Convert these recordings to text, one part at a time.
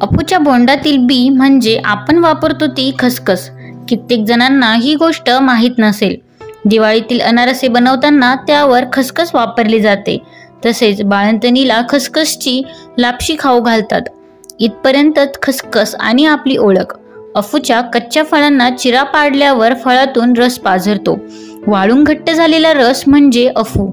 अफूच्या बोंडातील बी म्हणजे आपण वापरतो ती खसखस. कित्येक जणांना ही गोष्ट माहीत नसेल. दिवाळीतील अनारसे बनवताना त्यावर खसखस वापरली जाते. तसेच बाळंतणीला खसखसची लापशी खाऊ घालतात. इथपर्यंतच खसखस आणि आपली ओळख. अफूच्या कच्च्या फळांना चिरा पाडल्यावर फळातून रस पाझरतो. वाळून घट्ट झालेला रस म्हणजे अफू.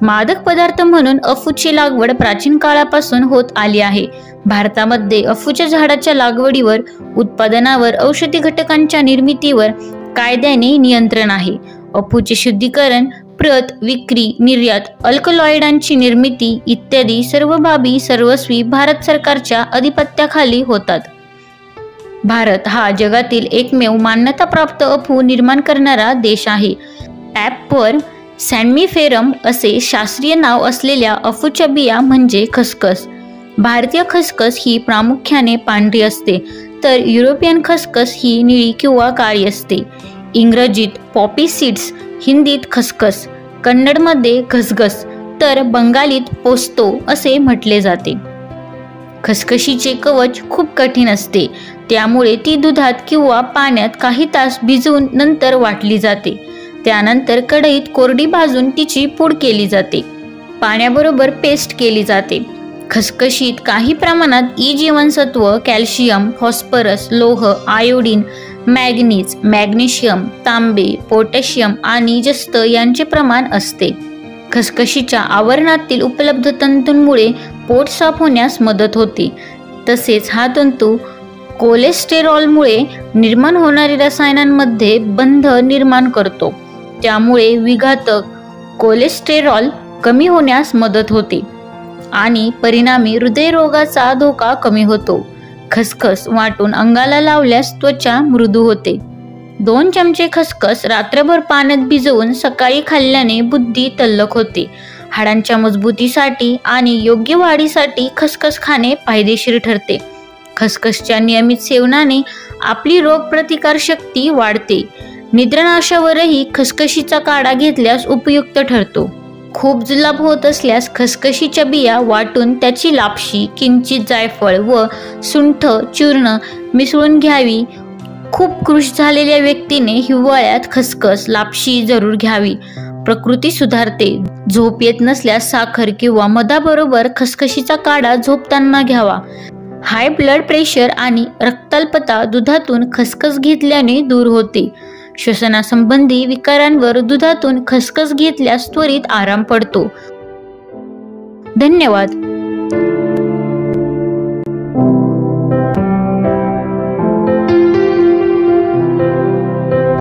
मादक पदार्थ म्हणून अफूची लागवड प्राचीन काळापासून होत आली आहे. भारतामध्ये अफूच्या झाडाच्या लागवडीवर, उत्पादनावर, औषधी घटकांच्या निर्मितीवर कायद्याने नियंत्रण आहे. अफूचे शुद्धीकरण, प्रत, विक्री, निर्यात, अल्कलॉइडांची निर्मिती इत्यादी सर्व बाबी सर्वस्वी भारत सरकारच्या अधिपत्याखाली होतात. भारत हा जगातील एकमेव मान्यताप्राप्त अफू निर्माण करणारा देश आहे. ॲपवर सॅन्मिफेरम असे शास्त्रीय नाव असलेल्या अफूच्या बिया म्हणजे खसखस. भारतीय खसखस ही प्रामुख्याने पांढरी असते, तर युरोपियन खसखस ही निळी किंवा काळी असते. इंग्रजीत पॉपी सीड्स, हिंदीत खसखस, कन्नडमध्ये घसघस तर बंगालीत पोस्तो असे म्हटले जाते. खसखशीचे कवच खूप कठीण असते, त्यामुळे ती दुधात किंवा पाण्यात काही तास भिजवून नंतर वाटली जाते. त्यानंतर कढईत कोरडी भाजून तिची पूड केली जाते. पाण्याबरोबर पेस्ट केली जाते. खसखशीत काही प्रमाणात ई जीवनसत्व, कॅल्शियम, फॉस्फरस, लोह, आयोडीन, मॅग्नीज, मॅग्नेशियम, तांबे, पोटॅशियम आणि जस्त यांचे प्रमाण असते. खसखशीच्या आवरणातील उपलब्ध तंतूंमुळे पोट साफ होण्यास मदत होते. तसेच हा तंतू कोलेस्टेरॉलमुळे निर्माण होणाऱ्या रसायनांमध्ये बंध निर्माण करतो. त्यामुळे विघातक कोलेस्टेरॉल कमी होण्यास मदत होते आणि परिणामी हृदयरोगाचा धोका कमी होतो. खसखस वाटून अंगाला लावल्यास त्वचा मृदू होते. 2 चमचे खसखस रात्रभर पाण्यात भिजवून सकाळी खाल्ल्याने बुद्धी तल्लख होते. हाडांच्या मजबूतीसाठी आणि योग्य वाढीसाठी खसखस खाणे फायदेशीर ठरते. खसखसच्या नियमित सेवनाने आपली रोगप्रतिकार शक्ती वाढते. निद्रानाशावरही खसखशीचा काढा घेतल्यास उपयुक्त ठरतो. खूप जुलाब होत असल्यास खसखशीच्या बिया वाटून त्याची लापशी, किंचित जायफळ व सुंठ चूर्ण मिसळून घ्यावी. खूप कृश झालेल्या व्यक्तीने हिवाळ्यात खसखस लापशी जरूर घ्यावी. प्रकृती सुधारते. झोप येत नसल्यास साखर किंवा मधाबरोबर खसखशीचा काढा झोपताना घ्यावा. हाय ब्लड प्रेशर आणि रक्ताल्पता दुधातून खसखस घेतल्याने दूर होते. श्वसनासंबंधी विकारांवर दुधातून खसखस घेतल्यास त्वरित आराम पडतो. धन्यवाद.